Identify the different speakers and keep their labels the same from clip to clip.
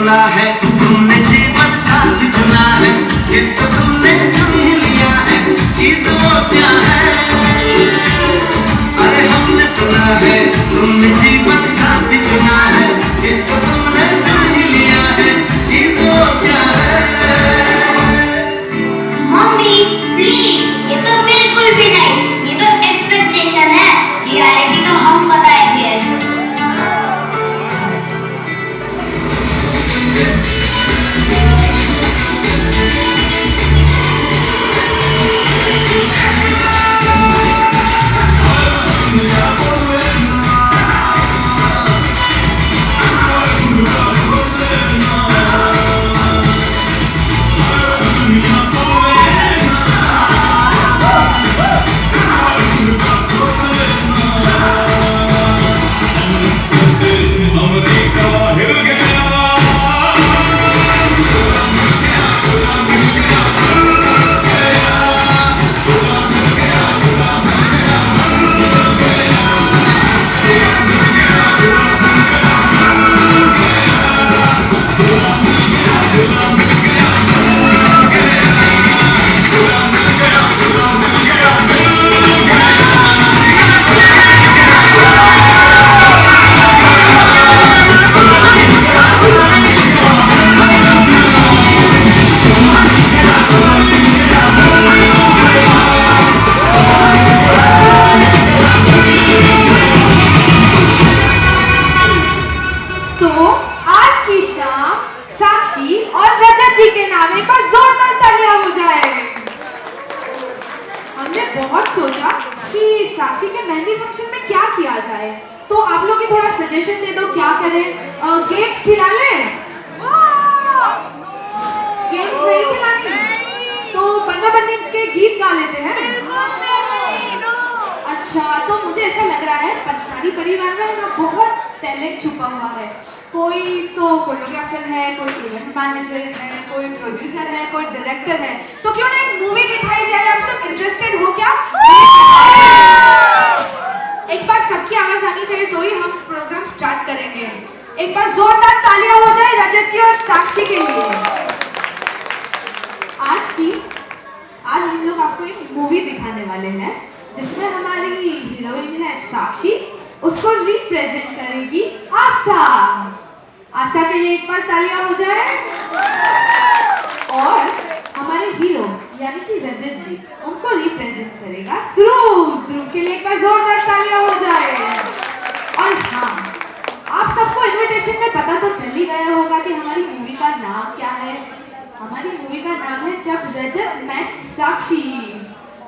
Speaker 1: सुना है तुमने जीवन साथ चुना है, जिसको तुमने चुन लिया है, चीज वो क्या है? अरे हमने सुना है तुमने जीवन साथ चुना है, जिसको तुमने चुन लिया है, चीज वो क्या है?
Speaker 2: मम्मी प्लीज, ये तो बिल्कुल भी नहीं, ये तो एक्सपेक्टेशन है, रियलिटी तो हम बताएंगे।
Speaker 3: बहुत सोचा कि साक्षी के मेहंदी फंक्शन में क्या किया जाए, तो आप लोग ही थोड़ा सजेशन दे दो क्या करें। गेम्स खिला लें? गेम्स नहीं खिलानी तो बन्ना बन्नी के गीत गा लेते हैं। अच्छा, तो मुझे ऐसा लग रहा है पंसारी परिवार में ना बहुत टैलेंट छुपा हुआ है। कोई तो कोरियोग्राफर है, कोई इवेंट मैनेजर है, कोई प्रोड्यूसर है, कोई डायरेक्टर है, तो क्यों ना एक मूवी दिखाई जाए। आप सब इंटरेस्टेड हो क्या? एक बार सबकी आवाज आनी चाहिए तो ही हम प्रोग्राम स्टार्ट करेंगे। एक बार जोरदार तालियां हो जाए रजत जी और साक्षी के लिए। आज हम लोग आपको एक मूवी दिखाने वाले हैं जिसमें हमारी हीरोइन है साक्षी, उसको रिप्रेजेंट करेगी आस्था। आस्था के लिए एक बार तालियां हो जाए। और हमारे हीरो यानी कि रजत जी, उनको रिप्रेजेंट करेगा ध्रुव के लिए एक बार जोरदार तालियां हो जाए। और हाँ, आप सबको इनविटेशन में पता तो चल ही गया होगा कि हमारी मूवी का नाम क्या है। हमारी मूवी का नाम है जब रजत मेट साक्षी।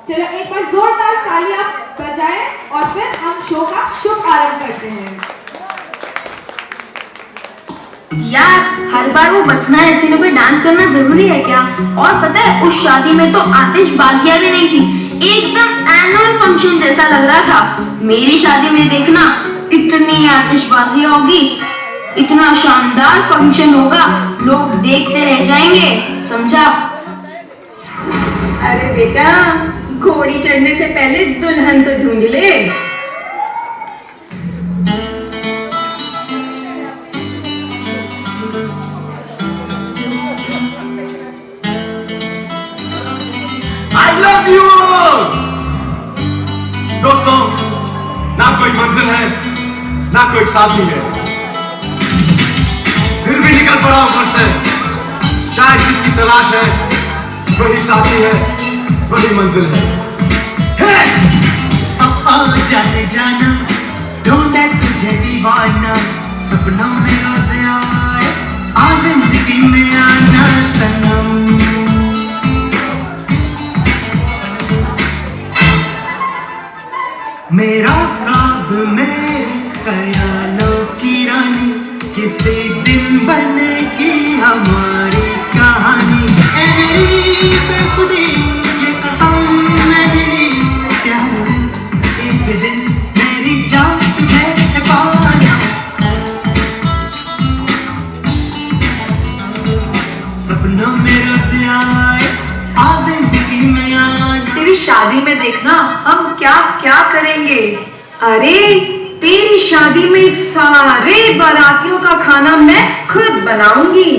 Speaker 3: चलो एक बार जोरदार तालियां बजाएं और फिर हम शो का शुभ आरंभ करते हैं।
Speaker 4: यार, हर बार वो बचना ऐसे पे डांस करना जरूरी है क्या? और पता है उस शादी में तो आतिशबाजियां भी नहीं थी, एकदम एनुअल फंक्शन जैसा लग रहा था। मेरी शादी में देखना इतनी आतिशबाजियां होगी, इतना शानदार फंक्शन होगा, लोग देखते रह जाएंगे, समझा?
Speaker 5: अरे बेटा, घोड़ी चढ़ने से पहले दुल्हन तो ढूंढ ले।
Speaker 1: I love you! दोस्तों, ना कोई मंजिल है, ना कोई साथी है, फिर भी निकल पड़ा ऊपर से। शायद जिसकी तलाश है वही साथी है, वही मंजिल है।
Speaker 6: जाने जाना ढूंढे तुझे दीवाना, सपनों में रोज आए, आ जिंदगी में आना सनम। मेरा ख्वाब में ख्यालों की रानी, किसी दिन बनेगी हमारी कहानी। ऐ मेरी बेखुदी ये कसम मेरी, प्यार एक दिन मेरी जान तुझे पाना। सपनों में रोज आए, आ जिंदगी में आना।
Speaker 5: तेरी शादी में देखना हम क्या क्या करेंगे। अरे तेरी शादी में सारे बारातियों का खाना मैं खुद बनाऊंगी।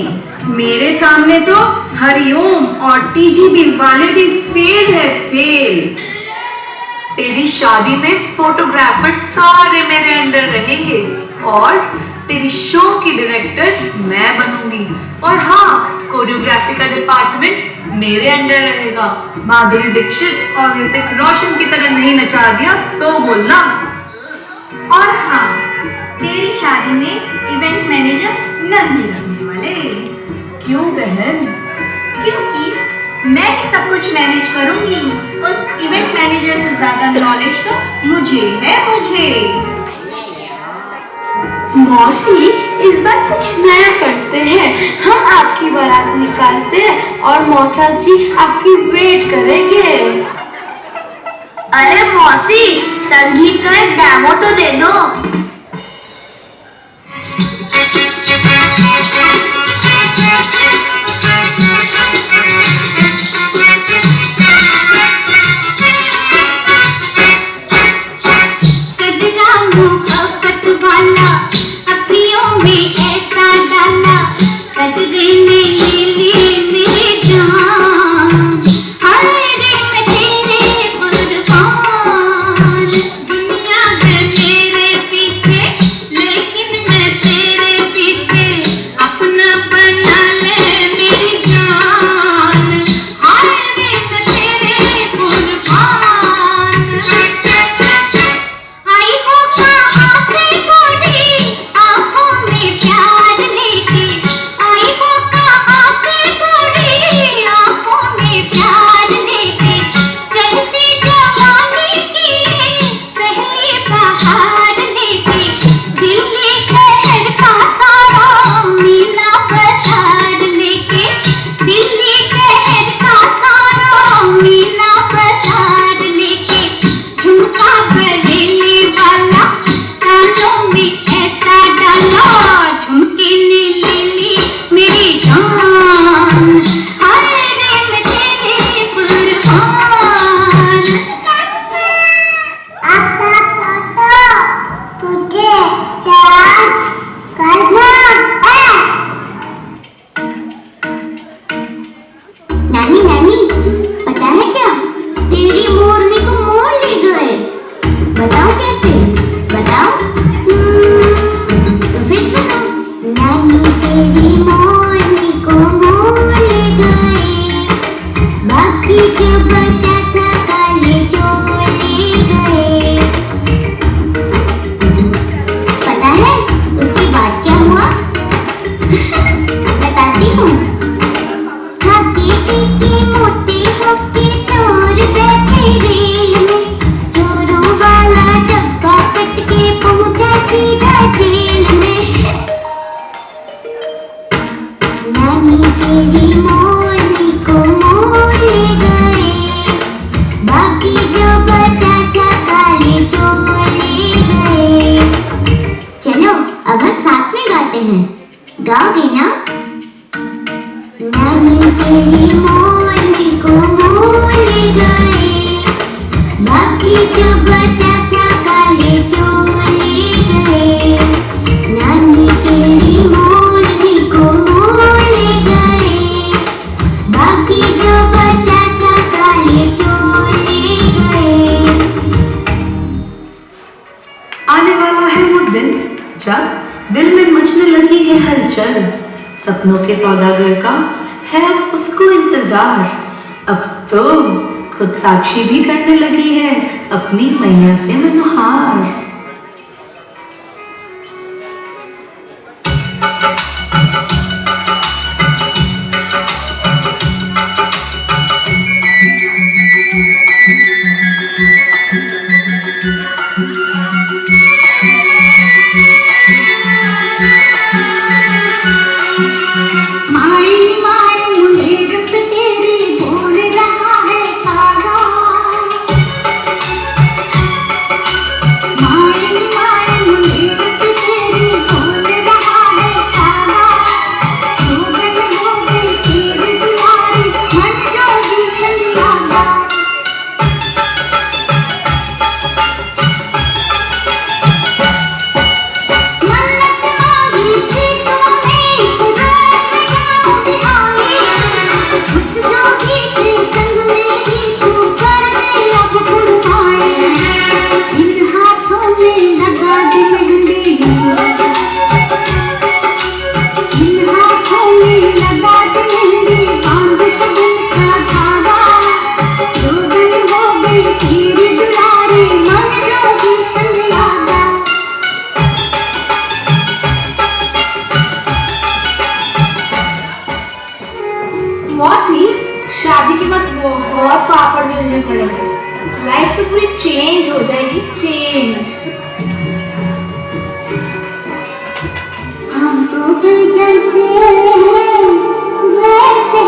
Speaker 5: मेरे सामने तो हरिओम और टीजीबी वाले भी फेल है, फेल।
Speaker 3: तेरी शादी में फोटोग्राफर सारे मेरे अंडर रहेंगे और तेरी शो की डायरेक्टर मैं बनूंगी। और हाँ, कोरियोग्राफी का डिपार्टमेंट मेरे अंडर रहेगा। माधुरी दीक्षित और ऋतिक रोशन की तरह नहीं नचा दिया तो बोलना।
Speaker 5: और हाँ, तेरी शादी में इवेंट मैनेजर नहीं रहने वाले।
Speaker 3: क्यों बहन?
Speaker 5: क्योंकि मैं ही सब कुछ मैनेज करूंगी। उस इवेंट मैनेजर से ज्यादा नॉलेज तो मुझे है, मुझे।
Speaker 4: मौसी, इस बार कुछ नया करते हैं। हम आपकी बारात निकालते हैं और मौसा जी आपकी वेट करेंगे।
Speaker 2: अरे मौसी, संगीत का एक डेमो तो दे दो। गाओगे ना? नानी तेरी मोरनी को मोल गए, बाकी जो बचा था काले चोले गए। नानी तेरी मोरनी को मोल गए, बाकी जो बचा था काले चोले गए।
Speaker 7: आने वाला है वो दिन जब दिल में मचने लगी है हलचल, सपनों के सौदागर का है अब उसको इंतजार। अब तो खुद साक्षी भी करने लगी है अपनी मैया से मनोहार।
Speaker 2: माँ
Speaker 4: देने पड़ेंगे। लाइफ तो पूरी चेंज हो जाएगी, चेंज।
Speaker 2: हम तो जैसे वैसे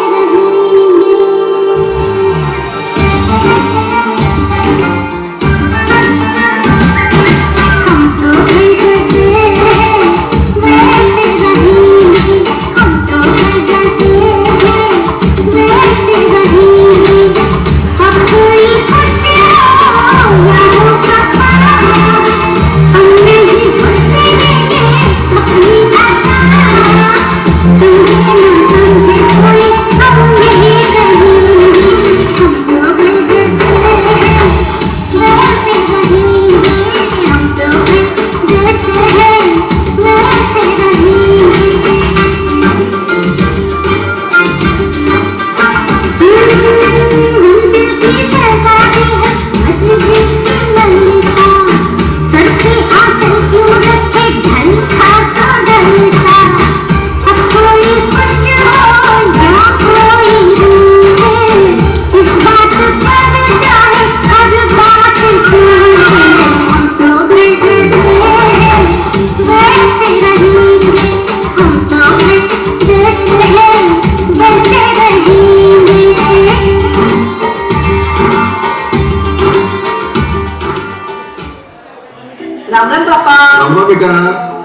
Speaker 8: बेटा,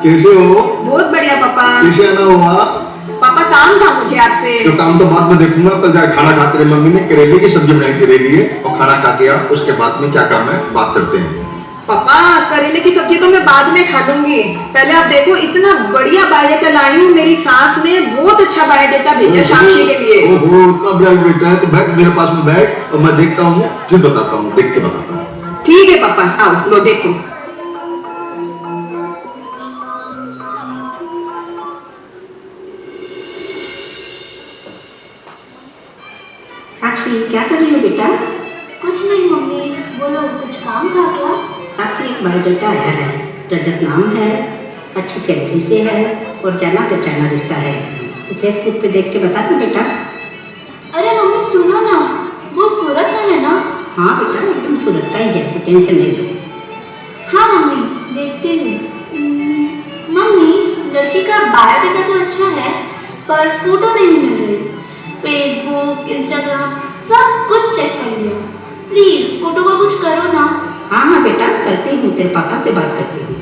Speaker 8: कैसे हो?
Speaker 3: बहुत बढ़िया पापा।
Speaker 8: कैसे आना हुआ?
Speaker 3: पापा काम था मुझे आपसे।
Speaker 8: तो काम तो बाद में देखूंगा, पर जाकर खाना खाते रहे। मम्मी ने करेले की सब्जी बनाई थी रेली है, और खाना खा के आप उसके बाद में क्या काम है बात करते हैं।
Speaker 3: पापा करेले की सब्जी तो मैं बाद में खा लूंगी, पहले आप देखो इतना बढ़िया बायोडेटा लाई हूँ। मेरी सास ने बहुत अच्छा बायोडेटा भेजा साक्षी के लिए।
Speaker 8: ओहो, इतना बढ़िया बेटा है। तो बैठ मेरे पास में बैठ और मैं देखता हूँ, फिर बताता हूँ, देख के बताता हूँ।
Speaker 3: ठीक है पापा, आओ लो देखो।
Speaker 7: साक्षी क्या कर रही हो बेटा?
Speaker 4: कुछ नहीं मम्मी, बोलो कुछ काम था क्या?
Speaker 7: साक्षी एक बायोडाटा आया है, रजत नाम है, अच्छी फैमिली से है और जाना पहचाना रिश्ता है। तो फेसबुक पे देख के बता दो बेटा।
Speaker 4: अरे मम्मी सुनो ना, वो सूरत का है ना?
Speaker 7: हाँ बेटा, एकदम सूरत का ही है, तो टेंशन नहीं लो।
Speaker 4: हाँ मम्मी देखती हूँ। मम्मी लड़की का बायोडाटा तो अच्छा है पर फोटो नहीं मिल रही। फेसबुक, इंस्टाग्राम सब कुछ चेक कर लिया, प्लीज फोटो का कुछ करो ना।
Speaker 7: हाँ हाँ बेटा करती हूँ, तेरे पापा से बात करती हूँ।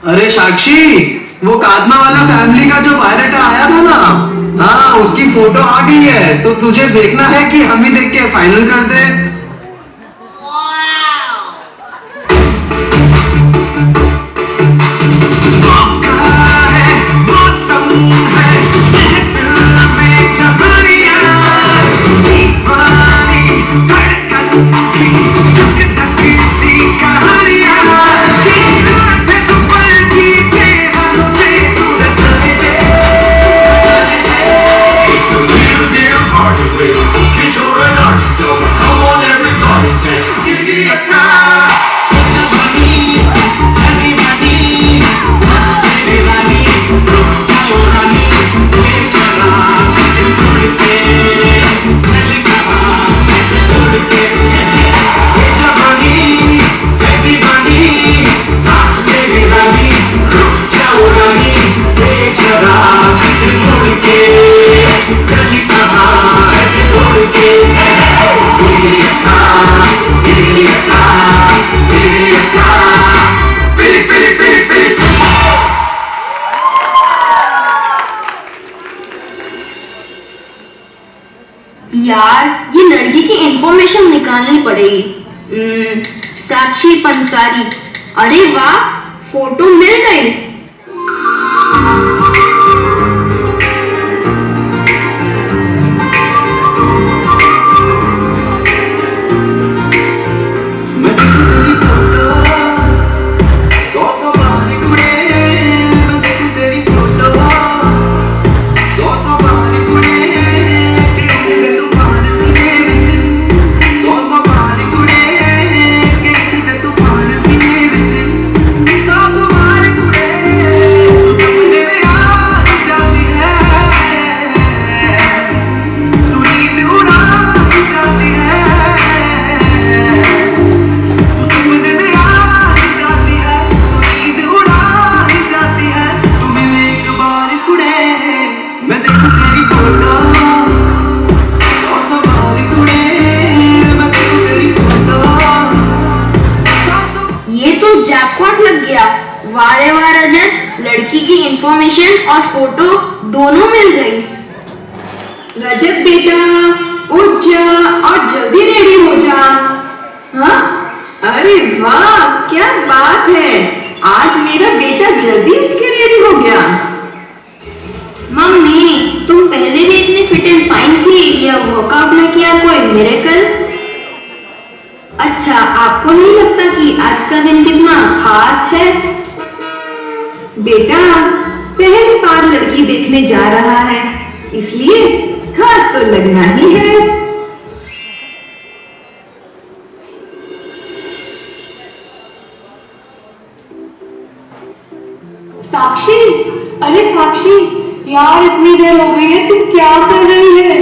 Speaker 6: अरे साक्षी, वो कादमा वाला फैमिली का जो बायोडाटा आया था ना, हाँ उसकी फोटो आ गई है। तो तुझे देखना है कि हम ही देख के फाइनल कर दे।
Speaker 1: Kishore and Arnie, so come on
Speaker 4: यार ये लड़की की इंफॉर्मेशन निकालनी पड़ेगी। साक्षी पंसारी, अरे वाह, फोटो मिल गई। जैकपॉट लग गया। वारे वाह रजत, लड़की की इंफॉर्मेशन और फोटो दोनों मिल गई।
Speaker 7: रजत बेटा, उठ जा और जल्दी रेडी हो जा। हाँ, अरे वाह, क्या बात है, आज मेरा बेटा जल्दी उठ के रेडी हो गया।
Speaker 4: मम्मी, तुम पहले भी इतनी फिट एंड फाइन थी, या वर्कआउट में किया कोई मिरेकल? अच्छा, आपको नहीं लगता कि आज का दिन कितना खास है?
Speaker 7: बेटा पहली बार लड़की देखने जा रहा है, इसलिए खास तो लगना ही है। साक्षी, अरे साक्षी यार, इतनी देर हो गई है, तुम क्या कर रही है?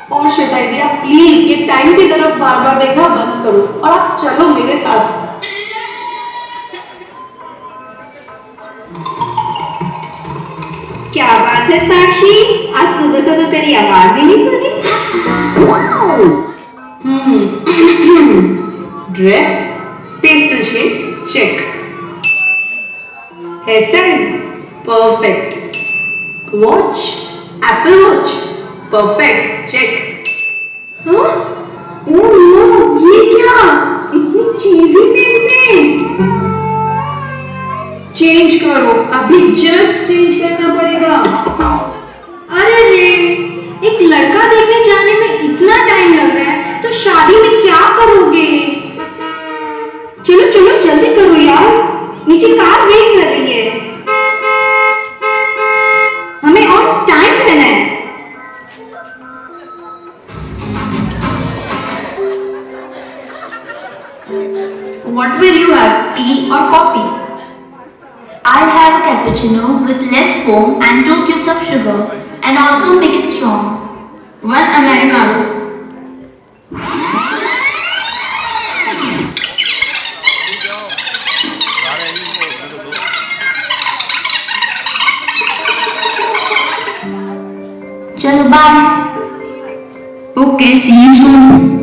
Speaker 7: और श्वेता दिया, प्लीज ये टाइम की तरफ बार बार देखना बंद करो और आप चलो मेरे साथ।
Speaker 5: क्या बात है साक्षी, आज सुबह से तो तेरी आवाज ही नहीं सुनी।
Speaker 7: Dress, pastel shade check, hair style perfect, watch Apple watch perfect check. हाँ? ओह नो, ये क्या, इतनी चीजें पहनने। चेंज करो, अभी जस्ट चेंज करना पड़ेगा।
Speaker 5: अरे रे, एक लड़का देखने जाने में इतना टाइम लग रहा है, तो शादी में क्या करोगे? चलो चलो जल्दी करो यार, नीचे कार वेट कर रही है, हमें ऑन टाइम रहना है।
Speaker 2: What will you have, tea or coffee? I'll have a cappuccino with less foam and 2 cubes of sugar, and also make it strong. 1 Americano. चलो bye.
Speaker 4: Okay, see you soon.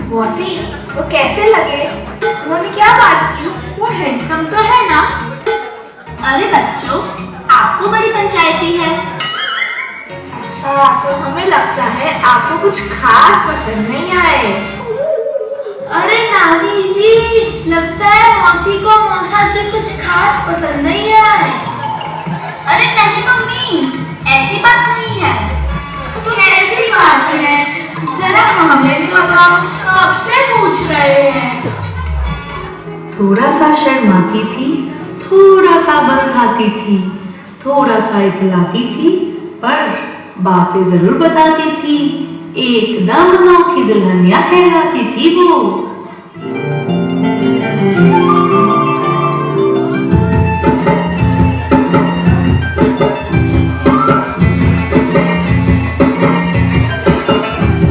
Speaker 5: मौसी, वो कैसे लगे? उन्होंने क्या बात की? वो हैंडसम तो है ना?
Speaker 2: अरे बच्चों, आपको बड़ी पंचायती है।
Speaker 5: अच्छा, तो हमें लगता है आपको कुछ खास पसंद नहीं आए।
Speaker 2: अरे नानी जी, लगता है मौसी को मौसा जी कुछ खास पसंद नहीं आए। अरे नहीं मम्मी, ऐसी बात नहीं है।
Speaker 5: तो कैसी बात है? जरा हमें बताओ, कब से पूछ रहे हैं?
Speaker 7: थोड़ा सा शर्माती थी, थोड़ा सा बल खाती थी, थोड़ा सा इतलाती थी, पर बातें जरूर बताती थी। एकदम अनोखी दुल्हनिया कहलाती थी वो।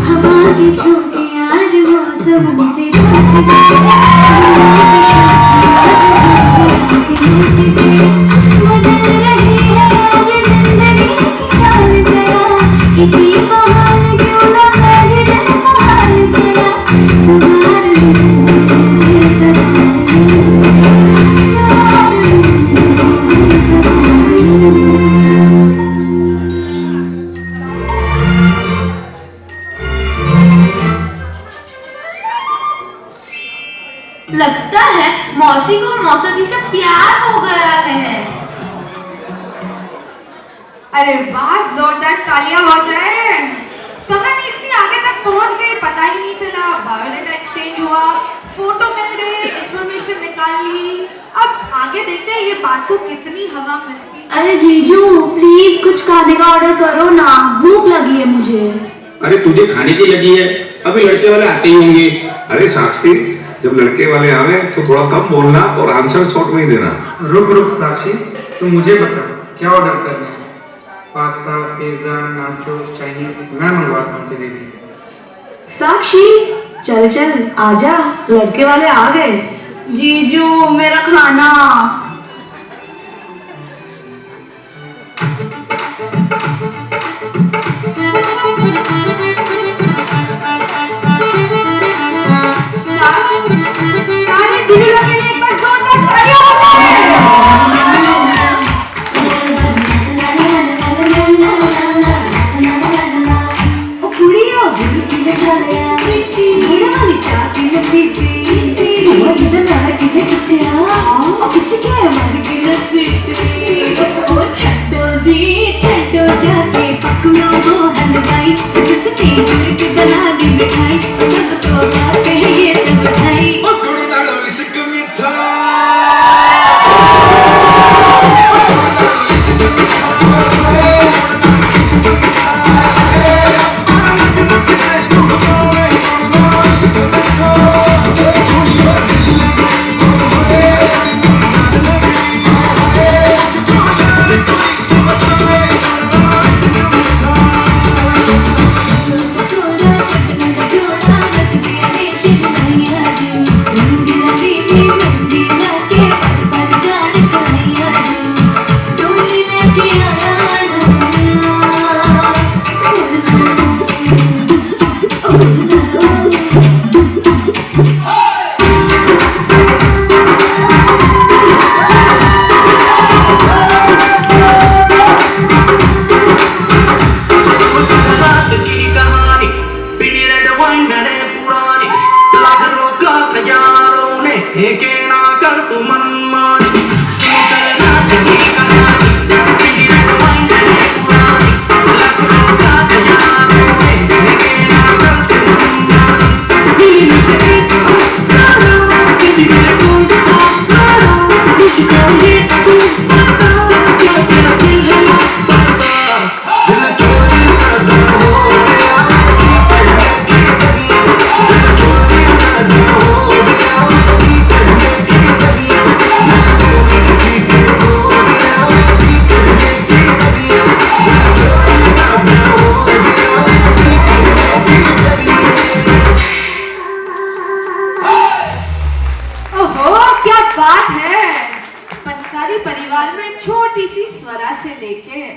Speaker 9: हवा के झोंके आज मौसम से बदल रही है आज जिंदगी की चाल जरा, किसी बहाने
Speaker 2: लगता है मौसी को मौसा जी से प्यार हो गया है।
Speaker 3: अरे वाह, जोरदार तालियां हो जाए। कहानी इतनी आगे तक पहुंच गई, पता ही नहीं चला। बायोडाटा एक्सचेंज हुआ, फोटो मिल गए, इंफॉर्मेशन निकाल ली। अब आगे देखते हैं ये बात को कितनी हवा मिलती।
Speaker 2: अरे जीजू प्लीज कुछ खाने का ऑर्डर करो ना, भूख लगी है मुझे।
Speaker 8: अरे तुझे खाने की लगी है, अभी लड़के वाले आते ही होंगे। अरे साक्षी, जब लड़के वाले आवे तो थोड़ा कम बोलना और आंसर शॉर्ट में ही देना।
Speaker 10: रुक रुक साक्षी, तुम मुझे बता क्या ऑर्डर करना है? पास्ता, पिज्जा, नाचोस, चाइनीज, मैं मंगवाता हूँ तेरे लिए।
Speaker 7: साक्षी चल चल आजा, लड़के वाले आ गए।
Speaker 2: जीजू मेरा खाना।
Speaker 3: सारे जीजू लोग के लिए एक बार जोरदार तालियां हो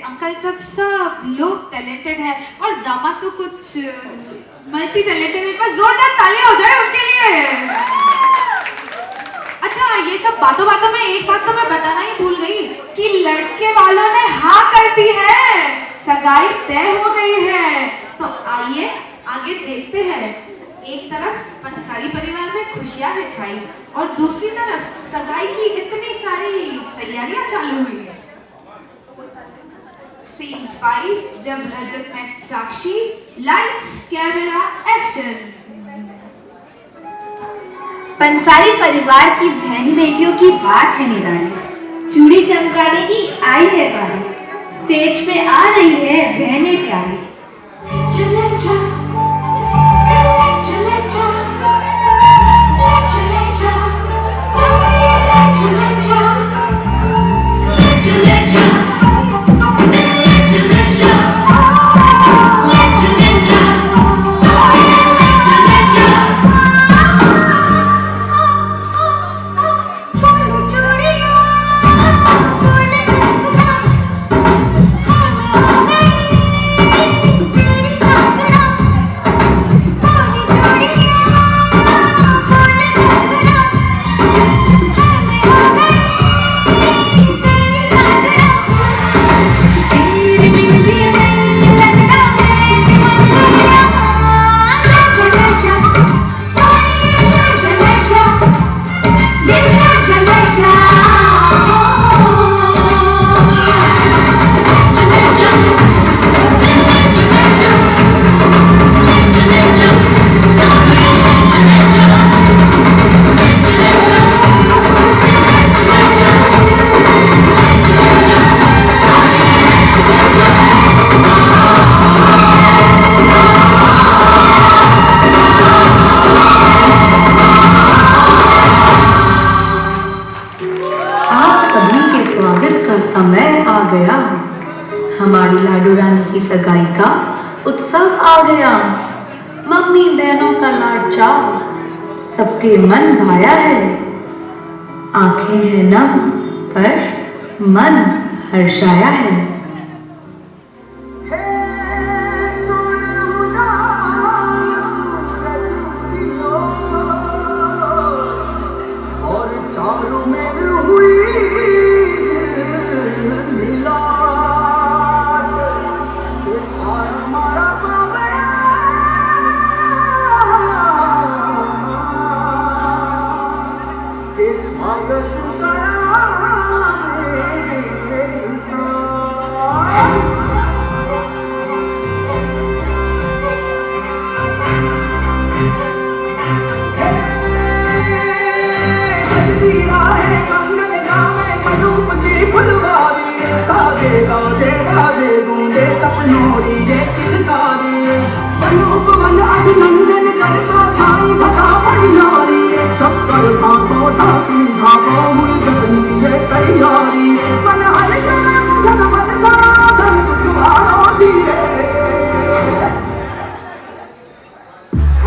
Speaker 3: अंकल कब सब लोग टैलेंटेड है और दामाद तो कुछ मल्टी टैलेंटेड है। बस जोरदार तालियां हो जाए उनके लिए। अच्छा, ये सब बातों बातों में एक बात तो मैं बताना ही भूल गई कि लड़के वालों ने हाँ कर दी है, सगाई तय हो गई है। तो आइए आगे देखते हैं। एक तरफ पंसारी परिवार में खुशियां है छाई और दूसरी तरफ सगाई की इतनी सारी तैयारियां चालू हुई। सीन 5, जब रजत में साक्षी, लाइट्स कैमरा एक्शन।
Speaker 2: पंसारी परिवार की बहन बेटियों की बात है निराली, चूड़ी चमकाने की आई है बारी, स्टेज पे आ रही है बहनें प्यारी।
Speaker 7: की सगाई का उत्सव आ गया। मम्मी बहनों का लाड चाव सबके मन भाया है। आंखें हैं नम पर मन हर्षाया है।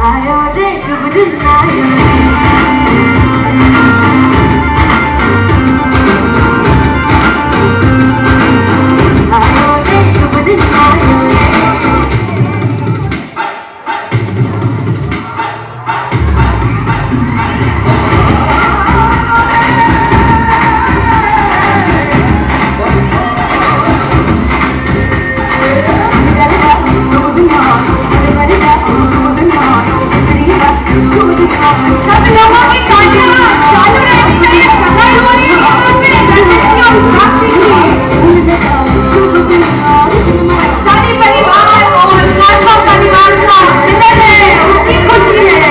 Speaker 9: आयो रे शुभ दिन आयो रे शुभ दिन आयो सब लोगों की चालू रहनी चाहिए। सारी परिवार और खानवा परिवार का मिलन है, उसकी खुशी है।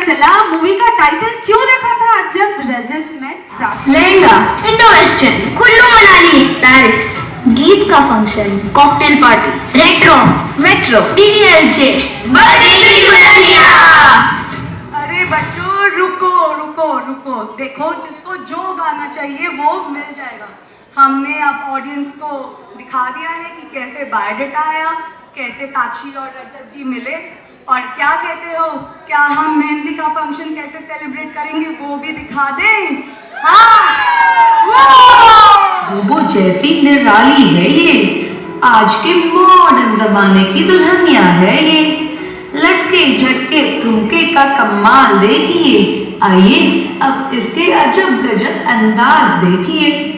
Speaker 9: चला मूवी का टाइटल क्यों रखा था जब रजत में Sakshi?
Speaker 2: Lehenga, Indo western, Kullu Manali, Paris, गीत का function, cocktail party, retro, DDLJ, birthday की दुल्हनिया।
Speaker 3: अरे बच्चों रुको, देखो जिसको जो गाना चाहिए वो मिल जाएगा। हमने अब ऑडियंस को दिखा दिया है कि कैसे बायोडाटा आया, कैसे साक्षी और रजत जी मिले, और क्या कहते हो, क्या हम मेहंदी का फंक्शन कैसे सेलिब्रेट करेंगे वो भी दिखा दें?
Speaker 7: वो जैसी निराली है ये, आज के मॉडर्न जमाने की दुल्हनिया है ये। लटके झटके ठुमके का कमाल देखिए। आइए अब इसके अजब गजब अंदाज देखिए।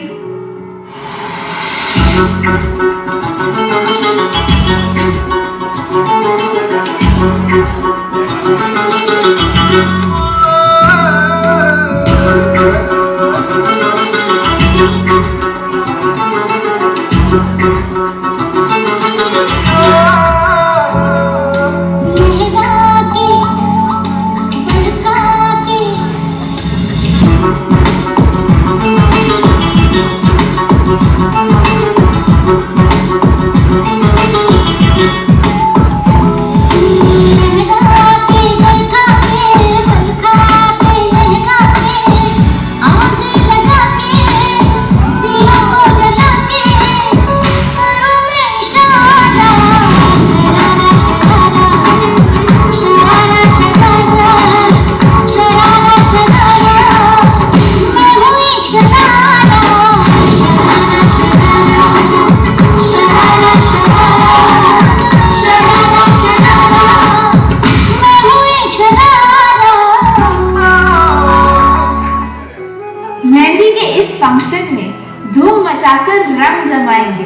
Speaker 2: फंक्शन में धूम मचाकर रंग जमाएंगे।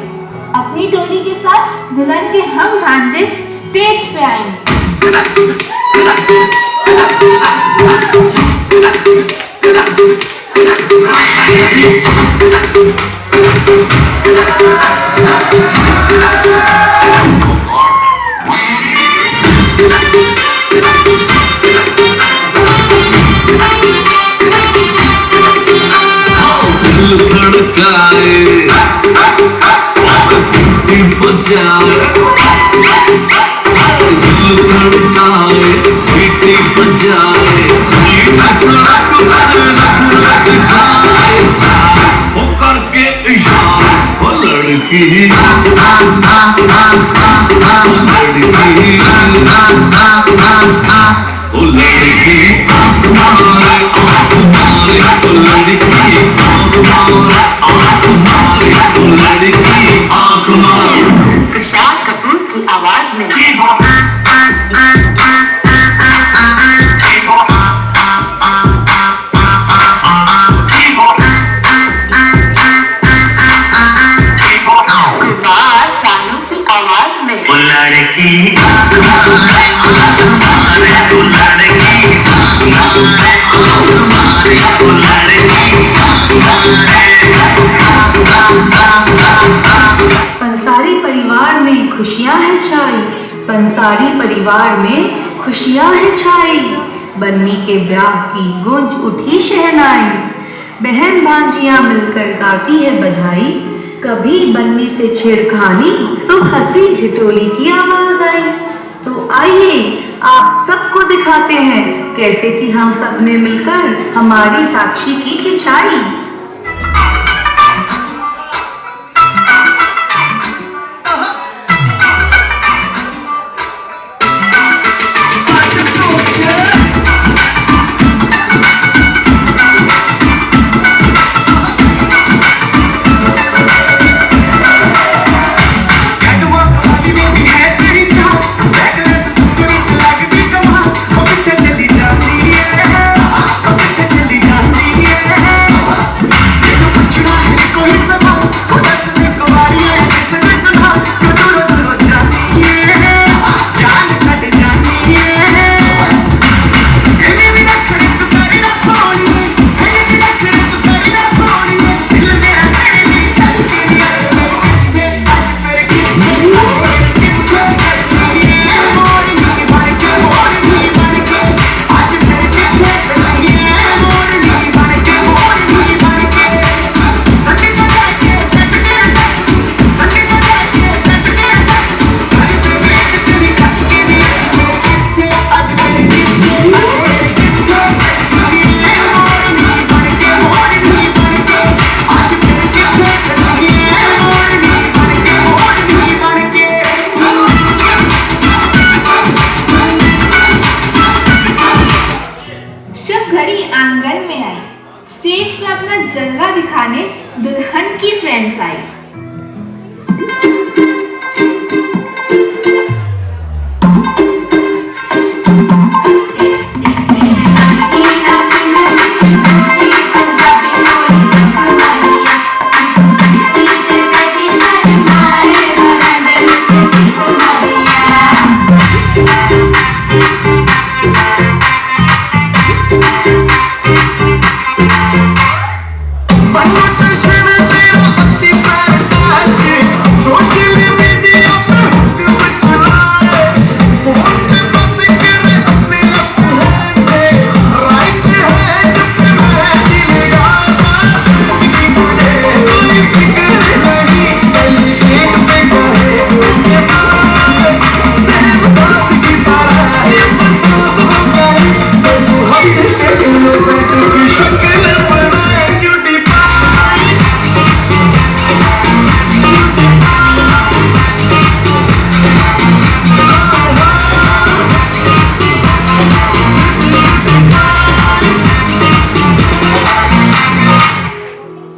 Speaker 2: अपनी टोली के साथ दुल्हन के हम भांजे स्टेज पे आएंगे।
Speaker 1: जाए और सीटी बजाए दिल धड़काए सीटी बजाए सड़क लग जाए वो करके इशारा वो लड़की ओ लड़की आँख मारे ओ लड़की आँख मारे ओ लड़की आँख मारे।
Speaker 11: तुषार कपूर की आवाज में कुमार सानू की आवाज में
Speaker 1: ओ लड़की आँख मारे ओ लड़की आँख मारे ओ लड़की आँख मारे।
Speaker 7: पंसारी परिवार में खुशियां है छाई, पंसारी परिवार में खुशियां है छाई, बन्नी के ब्याह की गूंज उठी शहनाई, बहन भांजियां मिलकर गाती है बधाई, कभी बन्नी से छेड़खानी तो हंसी ठिठोली की आवाज आई। तो आइए आप सबको दिखाते हैं कैसे कि हम सब ने मिलकर हमारी साक्षी की खिंचाई।
Speaker 3: स्टेज पे अपना जलवा दिखाने दुल्हन की फ्रेंड्स आई।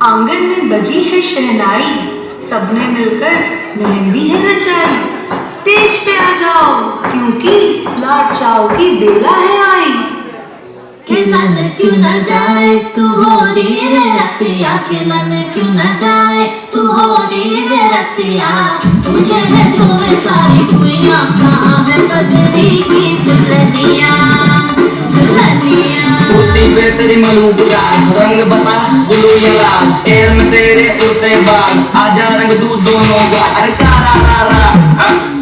Speaker 7: आंगन में बजी है शहनाई, सबने मिलकर मेहंदी है रचाई। स्टेज पे आ जाओ क्योंकि लाड चाव की बेला है आई।
Speaker 12: खिलन क्यों न जाए तू हो रे रसिया, खिलन क्यों न जाए तू हो रे रसिया। तुझे है तुम्हें सारी भुइयां, कहाँ है कदरी की दुल्हनिया दुल्हनिया।
Speaker 13: कुर्ती पे तेरी मलूक लाल, रंग बता ब्लू या लाल, एयर में तेरे उड़ते बाल, आजा रंग दूध दोनों गाल। अरे सारा रा रा,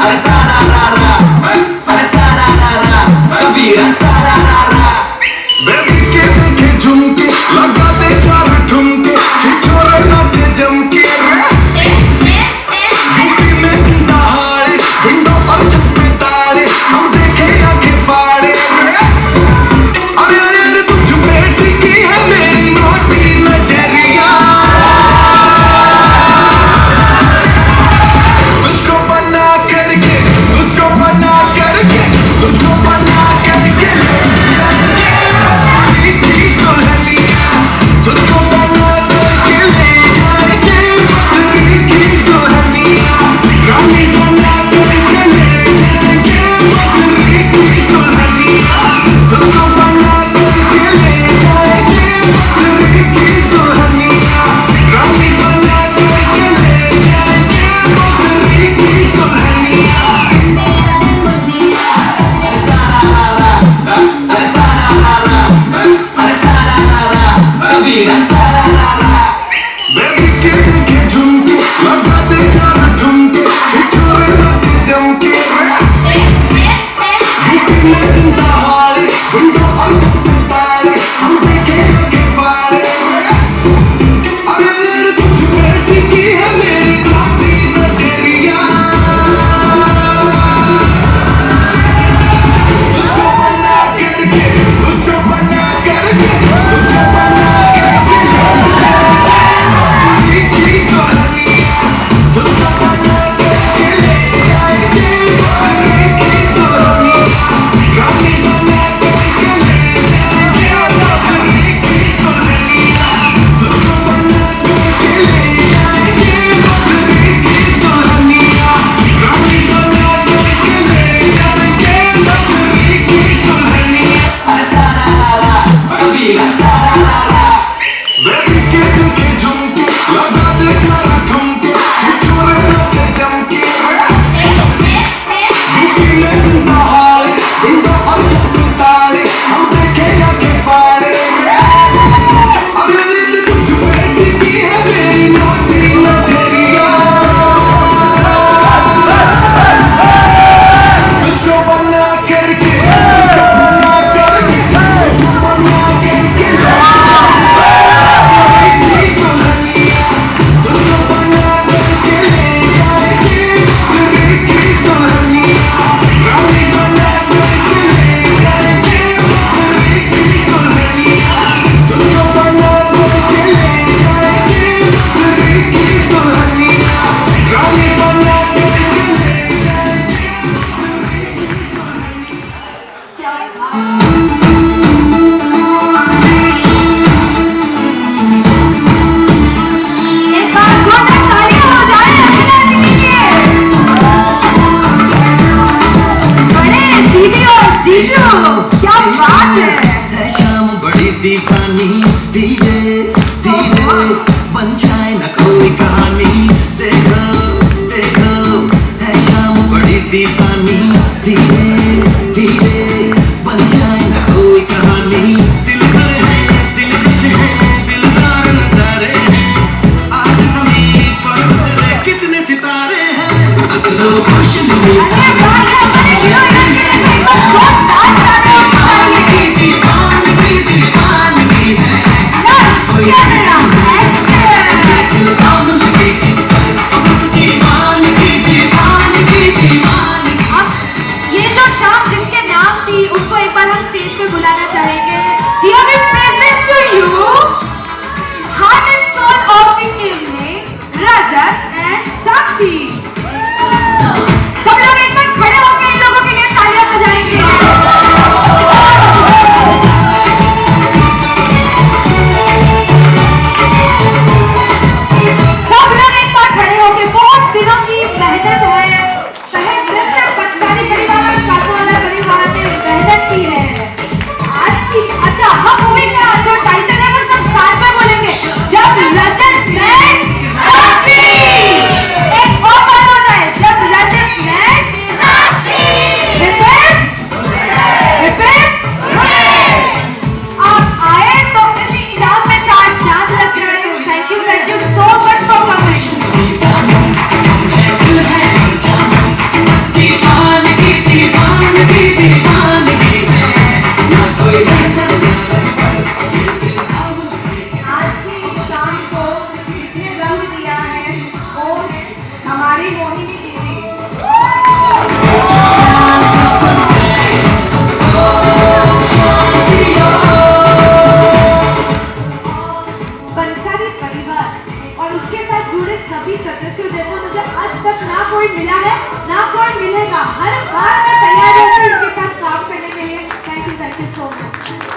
Speaker 13: अरे सारा रा रा, अरे सारा रा रा, कबीरा सारा रा रा।
Speaker 1: बेबी के देखे झुमके लगाते चार ठुमके, छिछोरे नाचे जम कोई कहानी, देखो देखो है शाम बड़ी दीवानी, धीरे धीरे बन जाए ना कोई कहानी। दिल भर है दिलकश है दिलदार नजारे हैं, आज ज़मीं पर उतरे कितने सितारे हैं, अगलो होश नहीं
Speaker 3: ये जो शाम जिसके नाम थी उनको एक बार हम स्टेज पे बुलाना चाहेंगे। Here we present to you heart and soul of the evening, Rajat and Sakshi. सब लोग एक बार खड़े होकर इन लोगों के लिए तालियां बजाएंगे। सब लोग एक बार खड़े होकर, बहुत दिनों की मेहनत है, परिवार और साथों वाला परिवार ने मेहनत की है आज की। अच्छा, हम मूवी का जो टाइटल है वो सब साथ में बोलेंगे, जब रजत met साक्षी। एक और बार हो जाए, जब Rajat met Sakshi. Repeat repeat. आप आए तो इस शाम में 4 चांद लग गए। Thank you so much for coming. आज की शाम को जिसने रंग दिया है वो हमारी मोहिनी दीदी। बंसाली परिवार और उसके साथ जुड़े सभी सदस्यों जैसा मुझे आज तक ना कोई मिला है ना कोई मिलेगा। हर बार मैं तैयार हूँ इनके साथ काम करने के लिए। Thank you so much.